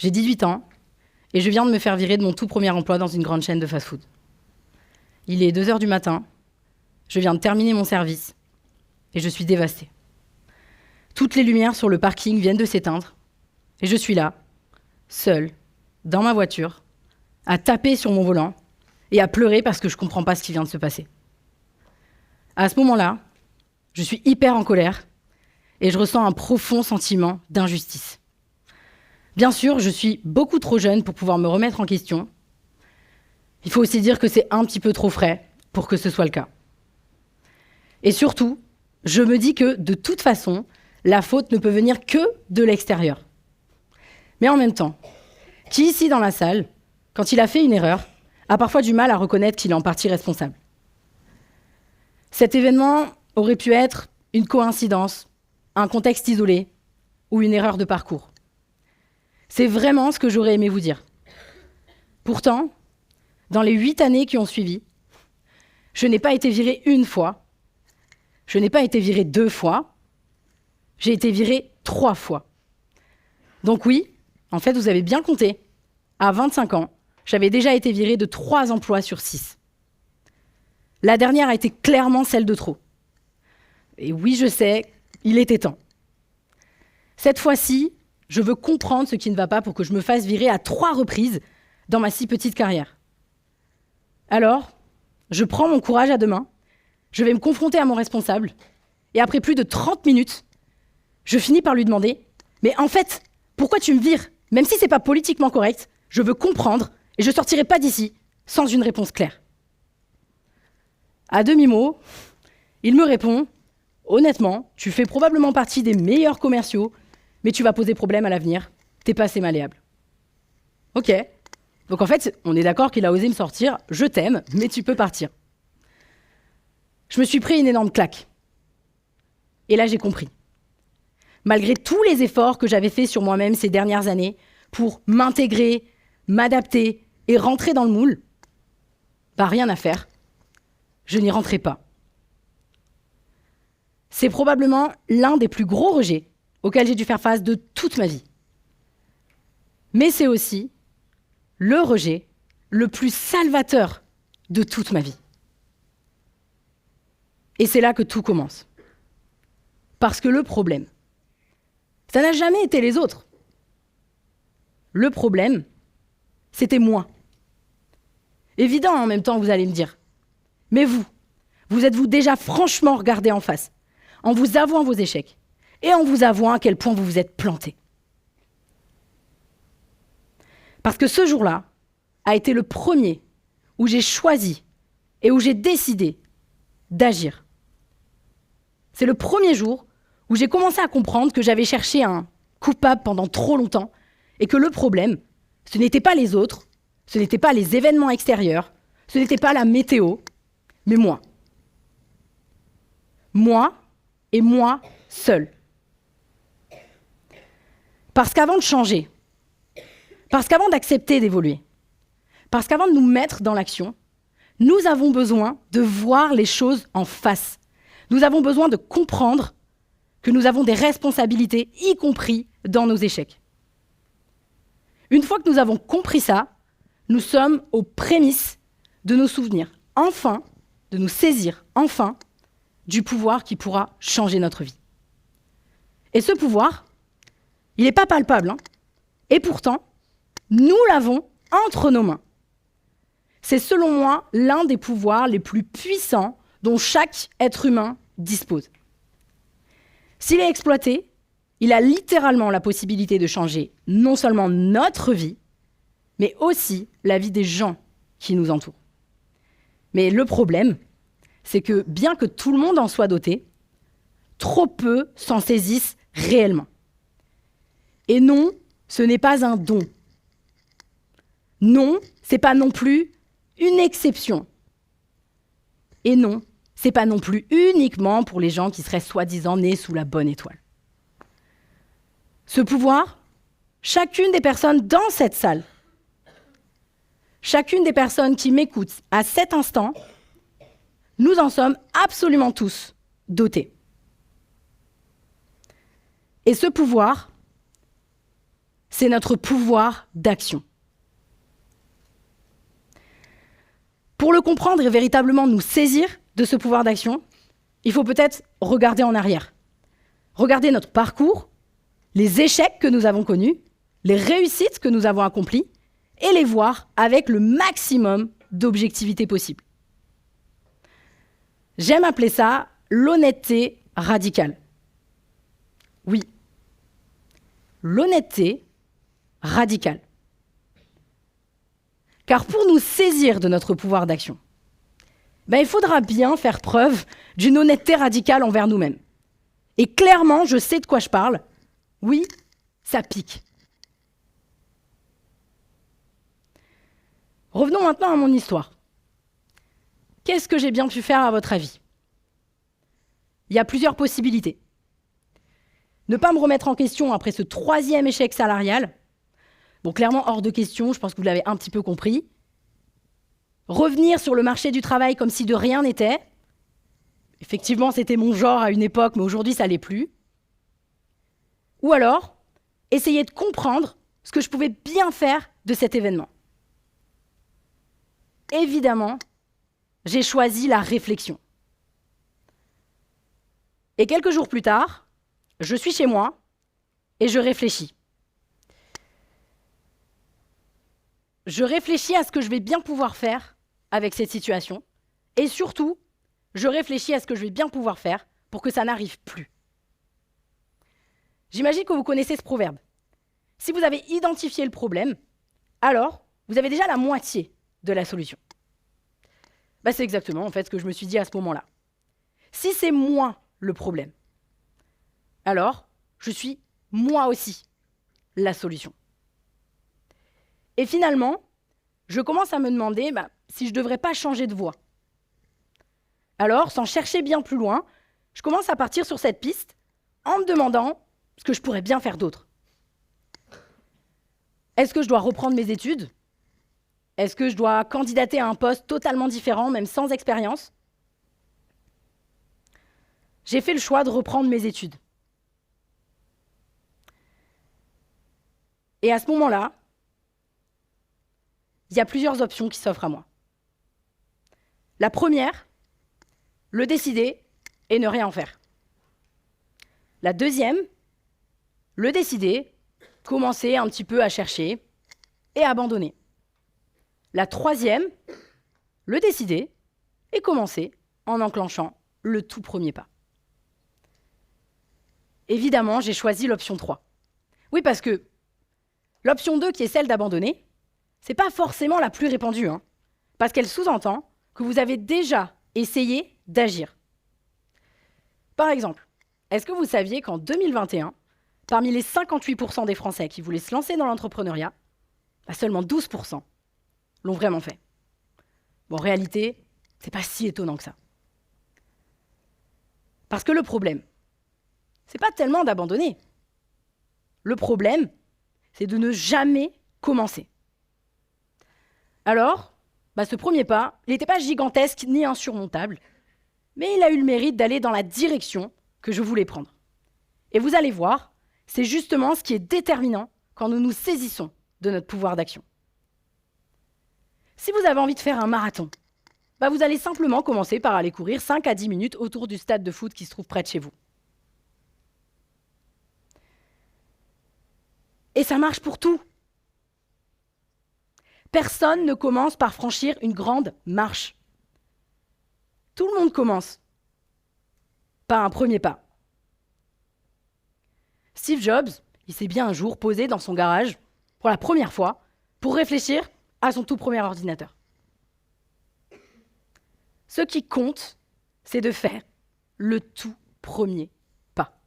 J'ai 18 ans et je viens de me faire virer de mon tout premier emploi dans une grande chaîne de fast-food. Il est 2h du matin, je viens de terminer mon service et je suis dévastée. Toutes les lumières sur le parking viennent de s'éteindre et je suis là, seule, dans ma voiture, à taper sur mon volant et à pleurer parce que je ne comprends pas ce qui vient de se passer. À ce moment-là, je suis hyper en colère et je ressens un profond sentiment d'injustice. Bien sûr, je suis beaucoup trop jeune pour pouvoir me remettre en question. Il faut aussi dire que c'est un petit peu trop frais pour que ce soit le cas. Et surtout, je me dis que de toute façon, la faute ne peut venir que de l'extérieur. Mais en même temps, qui ici dans la salle, quand il a fait une erreur, a parfois du mal à reconnaître qu'il est en partie responsable? Cet événement aurait pu être une coïncidence, un contexte isolé ou une erreur de parcours. C'est vraiment ce que j'aurais aimé vous dire. Pourtant, dans les 8 années qui ont suivi, je n'ai pas été virée une fois, je n'ai pas été virée 2 fois, j'ai été virée 3 fois. Donc oui, en fait, vous avez bien compté. À 25 ans, j'avais déjà été virée de 3 emplois sur 6. La dernière a été clairement celle de trop. Et oui, je sais, il était temps. Cette fois-ci, je veux comprendre ce qui ne va pas pour que je me fasse virer à 3 reprises dans ma si petite carrière. Alors, je prends mon courage à 2 mains, je vais me confronter à mon responsable, et après plus de 30 minutes, je finis par lui demander « Mais en fait, pourquoi tu me vires? Même si c'est pas politiquement correct, je veux comprendre et je sortirai pas d'ici sans une réponse claire. » À demi-mot, il me répond « Honnêtement, tu fais probablement partie des meilleurs commerciaux, mais tu vas poser problème à l'avenir, t'es pas assez malléable. » Ok. Donc en fait, on est d'accord qu'il a osé me sortir « Je t'aime, mais tu peux partir. » Je me suis pris une énorme claque. Et là, j'ai compris. Malgré tous les efforts que j'avais faits sur moi-même ces dernières années pour m'intégrer, m'adapter et rentrer dans le moule, rien à faire. Je n'y rentrais pas. C'est probablement l'un des plus gros rejets auxquels j'ai dû faire face de toute ma vie. Mais c'est aussi le rejet le plus salvateur de toute ma vie. Et c'est là que tout commence. Parce que le problème, ça n'a jamais été les autres. Le problème, c'était moi. Évident en même temps, vous allez me dire. Mais vous êtes-vous déjà franchement regardé en face, en vous avouant vos échecs et en vous avouant à quel point vous vous êtes planté? Parce que ce jour-là a été le premier où j'ai choisi et où j'ai décidé d'agir. C'est le premier jour où j'ai commencé à comprendre que j'avais cherché un coupable pendant trop longtemps et que le problème, ce n'était pas les autres, ce n'était pas les événements extérieurs, ce n'était pas la météo, mais moi. Moi et moi seul. Parce qu'avant de changer, parce qu'avant d'accepter d'évoluer, parce qu'avant de nous mettre dans l'action, nous avons besoin de voir les choses en face. Nous avons besoin de comprendre que nous avons des responsabilités, y compris dans nos échecs. Une fois que nous avons compris ça, nous sommes aux prémices de nous souvenir, enfin, de nous saisir, enfin, du pouvoir qui pourra changer notre vie. Et ce pouvoir, il n'est pas palpable, hein, et pourtant, nous l'avons entre nos mains. C'est selon moi l'un des pouvoirs les plus puissants dont chaque être humain dispose. S'il est exploité, il a littéralement la possibilité de changer non seulement notre vie, mais aussi la vie des gens qui nous entourent. Mais le problème, c'est que bien que tout le monde en soit doté, trop peu s'en saisissent réellement. Et non, ce n'est pas un don. Non, ce n'est pas non plus une exception. Et non, ce n'est pas non plus uniquement pour les gens qui seraient soi-disant nés sous la bonne étoile. Ce pouvoir, chacune des personnes dans cette salle, chacune des personnes qui m'écoutent à cet instant, nous en sommes absolument tous dotés. Et ce pouvoir, c'est notre pouvoir d'action. Pour le comprendre et véritablement nous saisir de ce pouvoir d'action, il faut peut-être regarder en arrière. Regarder notre parcours, les échecs que nous avons connus, les réussites que nous avons accomplies, et les voir avec le maximum d'objectivité possible. J'aime appeler ça l'honnêteté radicale. Oui, l'honnêteté radicale. Car pour nous saisir de notre pouvoir d'action, il faudra bien faire preuve d'une honnêteté radicale envers nous-mêmes. Et clairement, je sais de quoi je parle. Oui, ça pique. Revenons maintenant à mon histoire. Qu'est-ce que j'ai bien pu faire à votre avis? Il y a plusieurs possibilités. Ne pas me remettre en question après ce 3e échec salarial. Bon, clairement hors de question, je pense que vous l'avez un petit peu compris. Revenir sur le marché du travail comme si de rien n'était. Effectivement, c'était mon genre à une époque, mais aujourd'hui, ça l'est plus. Ou alors, essayer de comprendre ce que je pouvais bien faire de cet événement. Évidemment, j'ai choisi la réflexion. Et quelques jours plus tard, je suis chez moi et je réfléchis. Je réfléchis à ce que je vais bien pouvoir faire avec cette situation et surtout, je réfléchis à ce que je vais bien pouvoir faire pour que ça n'arrive plus. J'imagine que vous connaissez ce proverbe. Si vous avez identifié le problème, alors vous avez déjà la moitié de la solution. C'est exactement en fait ce que je me suis dit à ce moment-là. Si c'est moi le problème, alors je suis moi aussi la solution. Et finalement, je commence à me demander si je ne devrais pas changer de voie. Alors, sans chercher bien plus loin, je commence à partir sur cette piste en me demandant ce que je pourrais bien faire d'autre. Est-ce que je dois reprendre mes études ? Est-ce que je dois candidater à un poste totalement différent, même sans expérience ? J'ai fait le choix de reprendre mes études. Et à ce moment-là, il y a plusieurs options qui s'offrent à moi. La première, le décider et ne rien en faire. La deuxième, le décider, commencer un petit peu à chercher et abandonner. La troisième, le décider et commencer en enclenchant le tout premier pas. Évidemment, j'ai choisi l'option 3. Oui, parce que l'option 2, qui est celle d'abandonner, c'est pas forcément la plus répandue, parce qu'elle sous-entend que vous avez déjà essayé d'agir. Par exemple, est-ce que vous saviez qu'en 2021, parmi les 58% des Français qui voulaient se lancer dans l'entrepreneuriat, seulement 12% l'ont vraiment fait. Bon, en réalité, c'est pas si étonnant que ça. Parce que le problème, c'est pas tellement d'abandonner. Le problème, c'est de ne jamais commencer. Alors, ce premier pas, il n'était pas gigantesque ni insurmontable, mais il a eu le mérite d'aller dans la direction que je voulais prendre. Et vous allez voir, c'est justement ce qui est déterminant quand nous nous saisissons de notre pouvoir d'action. Si vous avez envie de faire un marathon, vous allez simplement commencer par aller courir 5 à 10 minutes autour du stade de foot qui se trouve près de chez vous. Et ça marche pour tout. Personne ne commence par franchir une grande marche. Tout le monde commence par un premier pas. Steve Jobs, il s'est bien un jour posé dans son garage pour la première fois pour réfléchir à son tout premier ordinateur. Ce qui compte, c'est de faire le tout premier pas.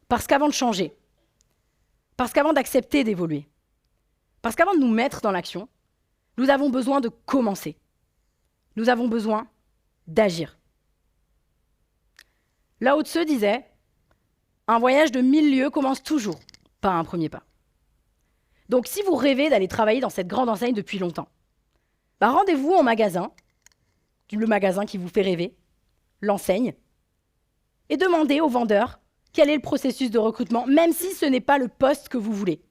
Parce qu'avant de changer, parce qu'avant d'accepter d'évoluer, parce qu'avant de nous mettre dans l'action, nous avons besoin de commencer. Nous avons besoin d'agir. Lao Tse disait, un voyage de 1000 lieues commence toujours par un premier pas. Donc si vous rêvez d'aller travailler dans cette grande enseigne depuis longtemps, rendez-vous en magasin, le magasin qui vous fait rêver, l'enseigne, et demandez au vendeur quel est le processus de recrutement, même si ce n'est pas le poste que vous voulez.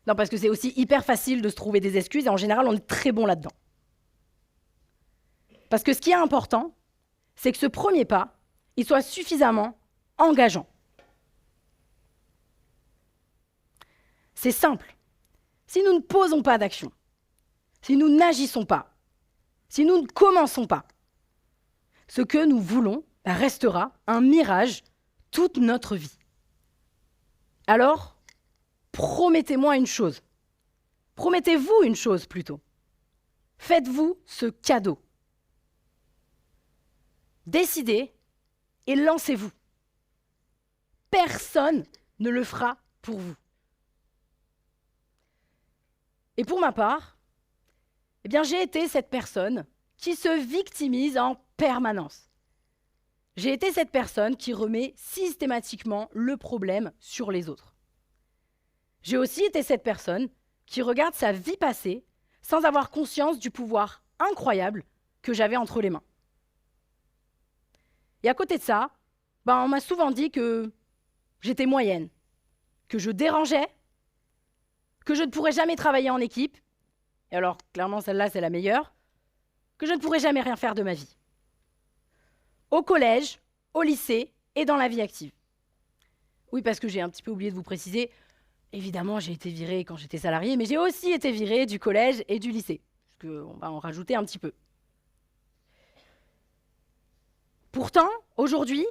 Non, parce que c'est aussi hyper facile de se trouver des excuses, et en général, on est très bon là-dedans. Parce que ce qui est important, c'est que ce premier pas, il soit suffisamment engageant. C'est simple. Si nous ne posons pas d'action, si nous n'agissons pas, si nous ne commençons pas, ce que nous voulons restera un mirage toute notre vie. Alors, promettez-moi une chose. Promettez-vous une chose plutôt. Faites-vous ce cadeau. Décidez et lancez-vous. Personne ne le fera pour vous. Et pour ma part, j'ai été cette personne qui se victimise en permanence. J'ai été cette personne qui remet systématiquement le problème sur les autres. J'ai aussi été cette personne qui regarde sa vie passée sans avoir conscience du pouvoir incroyable que j'avais entre les mains. Et à côté de ça, on m'a souvent dit que j'étais moyenne, que je dérangeais, que je ne pourrais jamais travailler en équipe, et alors clairement celle-là c'est la meilleure, que je ne pourrais jamais rien faire de ma vie. Au collège, au lycée et dans la vie active. Oui, parce que j'ai un petit peu oublié de vous préciser, évidemment j'ai été virée quand j'étais salariée, mais j'ai aussi été virée du collège et du lycée, parce qu'on va en rajouter un petit peu. Pourtant, aujourd'hui,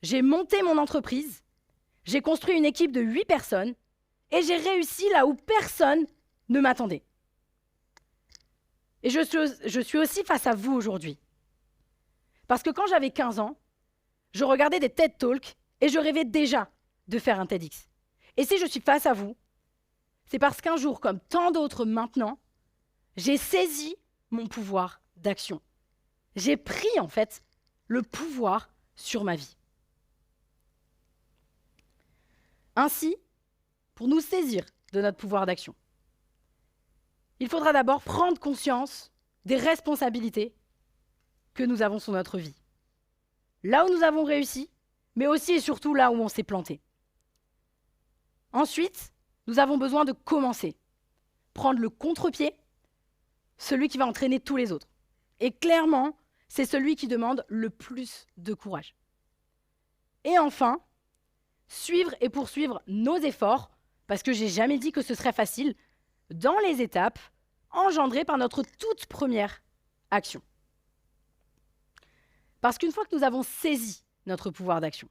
j'ai monté mon entreprise, j'ai construit une équipe de 8 personnes et j'ai réussi là où personne ne m'attendait. Et je suis aussi face à vous aujourd'hui. Parce que quand j'avais 15 ans, je regardais des TED Talks et je rêvais déjà de faire un TEDx. Et si je suis face à vous, c'est parce qu'un jour, comme tant d'autres maintenant, j'ai saisi mon pouvoir d'action. J'ai pris en fait le pouvoir sur ma vie. Ainsi, pour nous saisir de notre pouvoir d'action, il faudra d'abord prendre conscience des responsabilités que nous avons sur notre vie. Là où nous avons réussi, mais aussi et surtout là où on s'est planté. Ensuite, nous avons besoin de commencer. Prendre le contre-pied, celui qui va entraîner tous les autres. Et clairement, c'est celui qui demande le plus de courage. Et enfin, suivre et poursuivre nos efforts, parce que j'ai jamais dit que ce serait facile, dans les étapes engendrées par notre toute première action. Parce qu'une fois que nous avons saisi notre pouvoir d'action,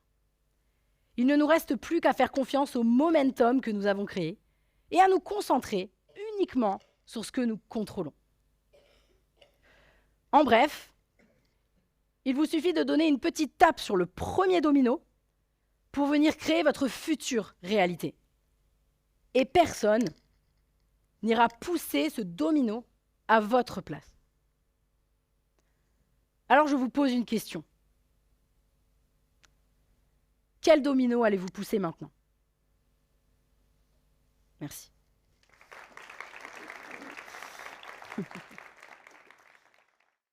il ne nous reste plus qu'à faire confiance au momentum que nous avons créé et à nous concentrer uniquement sur ce que nous contrôlons. En bref, il vous suffit de donner une petite tape sur le premier domino pour venir créer votre future réalité. Et personne n'ira pousser ce domino à votre place. Alors je vous pose une question. Quel domino allez-vous pousser maintenant ? Merci.